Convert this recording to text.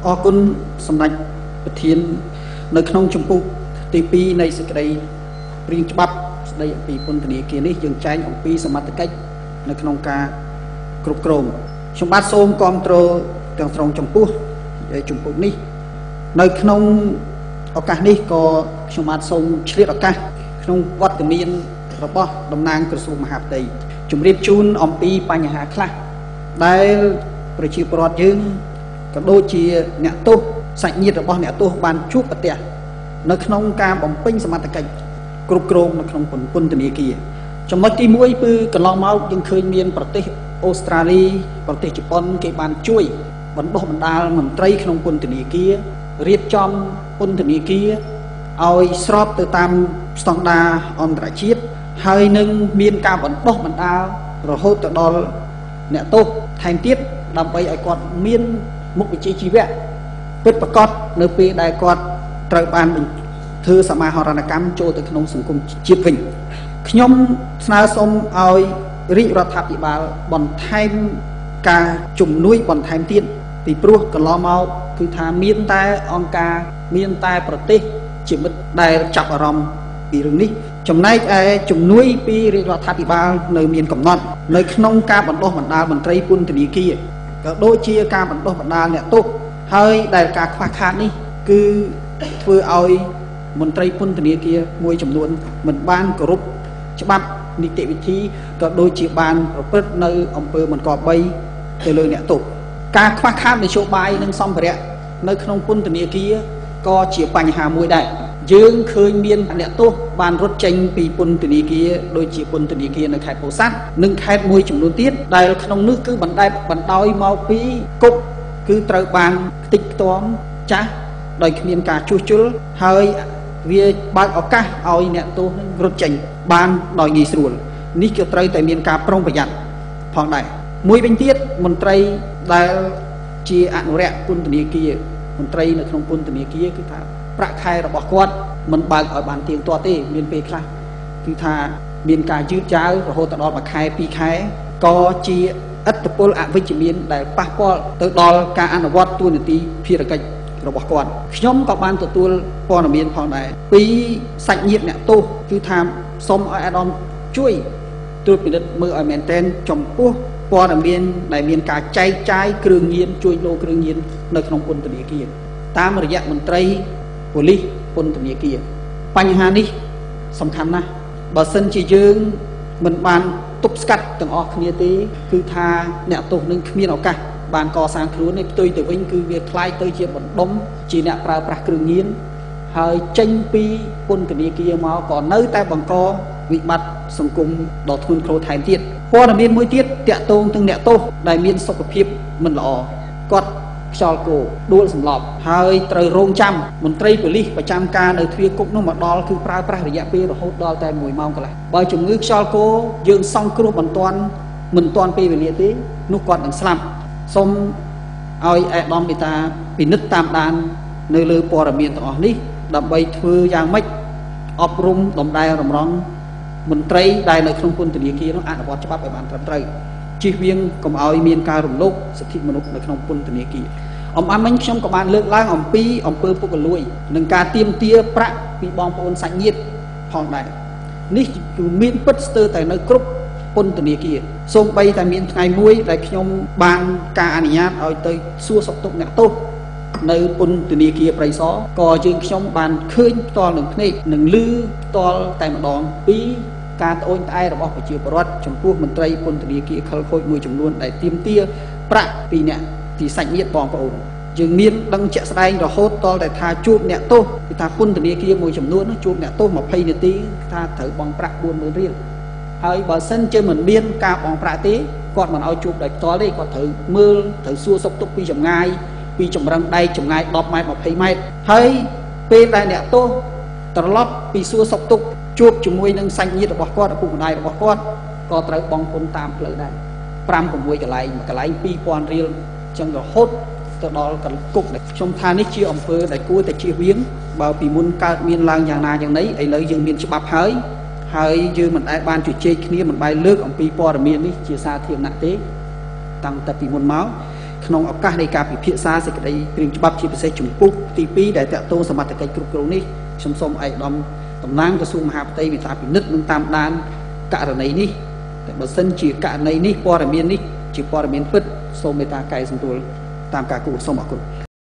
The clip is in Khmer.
អរគុណសម្ដេចប្រធាននៅក្នុងចម្ពោះទី2នៃសេចក្តីព្រាងច្បាប់ស្តីអំពីពន្ធនាគារនេះយើងចែងអំពីសមត្ថកិច្ចនៅក្នុងការគ្រប់គ្រងខ្ញុំបាទសូមគាំទ្រទាំងស្រុងចំពោះចម្ពោះនេះនៅក្នុងឱកាសនេះក៏ខ្ញុំបាទសូមឆ្លៀតឱកាសក្នុងវត្តមានរបស់តំណាងក្រសួងមហាផ្ទៃជម្រាបជូនអំពីបញ្ហាខ្លះដែលប្រជាពលរដ្ឋយើងក៏ដូចជាអ្នកទោសសាច់ញាតិរបស់អ្នកទោសបានជួបប្រទះនៅក្នុងការបំពេញសមត្ថកិច្ចគ្រប់គ្រងនៅក្នុងពន្ធនាគារចំណុចទី1គឺកន្លងមកយើងឃើញមានប្រទេសអូស្ត្រាលីប្រទេសជប៉ុនគេបានជួយបណ្ដុះបណ្ដាលមន្ត្រីក្នុងពន្ធនាគាររៀបចំពន្ធនាគារឲ្យស្របទៅតាមស្តង់ដារអន្តរជាតិហើយនឹងមានការបណ្ដុះបណ្ដាលរហូតទៅដល់អ្នកទោសថែមទៀតដើម្បីឲ្យគាត់មានមុខវិជ្ជាជីវៈពិតប្រាកដនៅពេលដែលគាត់ត្រូវបានធ្វើសមាហរណកម្មចូលទៅក្នុងសង្គមជាតិវិញខ្ញុំស្នើសុំឲ្យរាជរដ្ឋាភិបាលបន្ថែមការជំនួយបន្ថែមទៀតពីព្រោះកន្លងមកគឺថាមានតែអង្គការមានតែប្រទេសជាមិត្តដែលចាប់អារម្មណ៍ពីរឿងនេះចំណែកឯជំនួយពីរាជរដ្ឋាភិបាលនៅមានកំណត់នៅក្នុងការបណ្ដុះបណ្ដាលមន្ត្រីពន្ធនាគារក៏ដូចជាការបណ្ដុះបណ្ដាលអ្នកទោសហើយដែលការខ្វះខាតនេះគឺធ្វើឲ្យមន្ត្រីពន្ធនាគារមួយចំនួនមិនបានគោរពច្បាប់នីតិវិធីក៏ដូចជាបានប្រព្រឹត្តនៅអំពើមិនគប្បីទៅលើអ្នកទោសការខ្វះខាតនយោបាយនិងសម្ភារៈនៅក្នុងពន្ធនាគារក៏ជាបញ្ហាមួយដែរយើងឃើញមានអ្នកទោសបានរត់ចេញពីពន្ធនាគារដូចជាពន្ធនាគារនៅខេត្តពោធិ៍សាត់និងខេត្តមួយចំនួនទៀតដែលក្នុងនោះគឺបណ្ដោយមកពីគុកគឺត្រូវបានខ្ទេចខ្ទាំចាស់ដោយគ្មានការជួសជុលហើយវាបើកឱកាសឲ្យអ្នកទោសនឹងរត់ចេញបានដោយងាយស្រួលនេះក៏ត្រូវតែមានការប្រុងប្រយ័ត្នផងដែរមួយវិញទៀតមន្ត្រីដែលជាអនុរិយពន្ធនាគារមន្ត្រីនៅក្នុងពន្ធនាគារគឺថាប្រាក់ខែរបស់គាត់មិនបើកឲ្យបានទៀងទាត់ទេមានពេលខ្លះគឺថាមានការយឺតយ៉ាវរហូតដល់មួយខែពីរខែក៏ជាឥទ្ធិពលអវិជ្ជមានដែលប៉ះពាល់ទៅដល់ការអនុវត្តតួនាទីភារកិច្ចរបស់គាត់ខ្ញុំក៏បានទទួលព័ត៌មានផងដែរពីសាច់ញាតិអ្នកទោសគឺថាសូមឲ្យអាដាមជួយត្រួតពិនិត្យមើលឲ្យមែនទែនចំពោះព័ត៌មានដែលមានការចែកចាយគ្រឿងញៀនជួយលោគ្រឿងញៀននៅក្នុងពន្ធនាគារតាមរយៈមន្ត្រីប៉ូលីសពន្ធនាគារបញ្ហានេះសំខាន់ណាស់បើសិនជាយើងមិនបានទប់ស្កាត់ទាំងអស់គ្នាទេគឺថាអ្នកទោសនឹងគ្មានឱកាសបានកសាងខ្លួននេះផ្ទុយទៅវិញគឺវាคล้ายទៅជាបណ្ដុំជាអ្នកប្រើប្រាស់គ្រឿងញៀនហើយចេញពីពន្ធនាគារមកក៏នៅតែបង្កវិបត្តិសង្គមដ៏ធ្ងន់ធ្ងរថែមទៀតព័ត៌មានមួយទៀតតាក់ទងទាំងអ្នកទោសដែលមានសុខភាពមិនល្អគាត់ខ្យល់គោដួលសម្លាប់ហើយត្រូវរងចាំមន្ត្រីប៉ូលីសប្រចាំការនៅទ្វារគុកនោះមកដល់គឺប្រើប្រាស់រយៈពេលរហូតដល់តែ1ម៉ោងកន្លះបើជំងឺខ្យល់គោយើងសង្គ្រោះមិនទាន់ពេលវេលាទេនោះគាត់នឹងស្លាប់សូមឲ្យអាដាមមេតាពិនិត្យតាមដាននៅលើព័ត៌មានទាំងអស់នេះដើម្បីធ្វើយ៉ាងម៉េចអប់រំដំណើររំរងមន្ត្រីដែលនៅក្នុងពន្ធនាគារនោះអនុវត្តច្បាប់ឲ្យបានត្រឹមត្រូវជៀសវាងកុំឲ្យមានការរំលោភសិទ្ធិមនុស្សនៅក្នុងពន្ធនាគារអំមិញខ្ញុំក៏បានលើកឡើងអំពីអំពើពុករលួយនិងការទាមទារប្រាក់ពីបងប្អូនសាច់ញាតិផងដែរនេះគឺមានពិតស្ទើរតែនៅគ្រប់ពន្ធនាគារសូម្បីតែមានថ្ងៃមួយដែលខ្ញុំបានការអនុញ្ញាតឲ្យទៅសួរសុខទុក្ខអ្នកទោសនៅពន្ធនាគារព្រៃសរក៏យើងខ្ញុំបានឃើញផ្ទាល់នឹងភ្នែកនិងឮផ្ទាល់តែម្ដងពីការត្អូញត្អែររបស់ប្រជាពលរដ្ឋចំពោះមន្ត្រីពន្ធនាគារខិលខូចមួយចំនួនដែលទាមទារប្រាក់ពីអ្នកទីសាច់ញាតិបងប្អូនយើងមានដឹងជាក់ស្ដែងរហូតដល់តែថាជួបអ្នកទោសគឺថាពន្ធនាគារមួយចំនួនជួបអ្នកទោស20នាទីថាត្រូវបង់ប្រាក់ 40000 រៀលហើយបើសិនជាមិនមានការបង់ប្រាក់ទេគាត់មិនឲ្យជួបដោយផ្ទាល់ទេគាត់ត្រូវមើលត្រូវសួរសុខទុក្ខពីចម្ងាយពីចម្រឹងដែកចម្ងាយ10ម៉ែត្រ20ម៉ែត្រហើយពេលដែលអ្នកទោសត្រឡប់ពីសួរសុខទុក្ខជួបជាមួយនឹងសាច់ញាតិរបស់គាត់ឪពុកម្ដាយរបស់គាត់ក៏ត្រូវបង់ពន្ធតាមផ្លូវដែរ5-6កន្លែងមួយកន្លែង 2000 រៀលអញ្ចឹងរហូតទៅដល់គុកដែលខ្ញុំថានេះជាអំពើដែលគួរតែជៀសវាងបើពីមុនកើតមានឡើងយ៉ាងណាយ៉ាងណីឥឡូវយើងមានច្បាប់ហើយយើងមិនដែលបានជជែកគ្នាមិនបែរលើកអំពីព័ត៌មាននេះជាសាធារណៈទេតាំងតែពីមុនមក ក្នុងឱកាសនៃការពិភាក្សាសេចក្តីព្រៀងច្បាប់ជាពិសេសជំពូកទី2ដែលតាក់ទងសមត្ថកិច្ចគ្រប់គ្រងនេះខ្ញុំសូមឯកឧត្តមតំណាងក្រសួងមហាផ្ទៃវិតាពិនិត្យនិងតាមដានករណីនេះតែបើសិនជាករណីនេះព័ត៌មាននេះជាព័ត៌មានពិតសូមមេត្តាកែសម្រួលតាមការគួរសូមអរគុណ